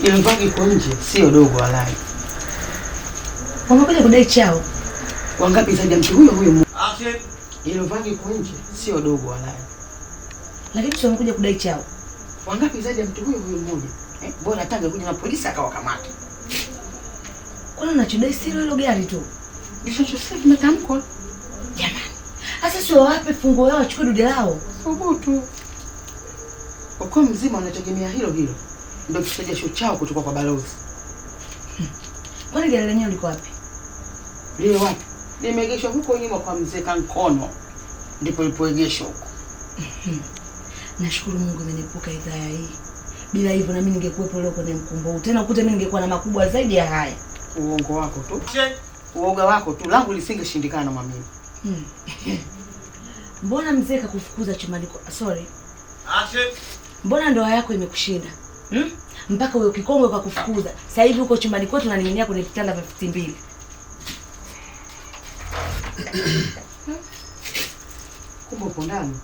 Ile vagi kwa nje sio dogo walai. Wamekuja kudai chao. Wangapi zaidi ya mtu huyo huyo? Action. Ile vagi kwa nje sio dogo walai. Lakini sio wamekuja kudai chao. Wangapi zaidi ya mtu huyo huyo mmoja? Bora atange kuja na polisi akawakamata. Kwani unachodai sio hilo gari tu? Ndicho sasa kimetamkwa. Jamani. Sasa sio wape fungo yao achukue dude lao. Thubutu. Kwa mzima wanategemea hilo hilo. Ndio kisajasho chao kutoka kwa balozi. Kwani gari lenyewe liko wapi? Lile wapi? Limeegeshwa huko nyuma kwa mzee Kankono. Ndipo lipoegeshwa huko. Nashukuru Mungu amenipuka idhaa hii. Bila hivyo na mimi ningekuwepo leo kwenye mkumbo. Tena ukute mimi ningekuwa na makubwa zaidi ya haya. Uongo wako tu. Uoga wako tu. Langu lisingeshindikana mami. Mbona mzee kakufukuza chumbani kwa sorry. Action. Mbona ndoa yako imekushinda? Mpaka huyo kikongwe kakufukuza. Sasa hivi uko chumbani kwetu unaning'inia kwenye vitanda vya 2. Kumbe upo ndani.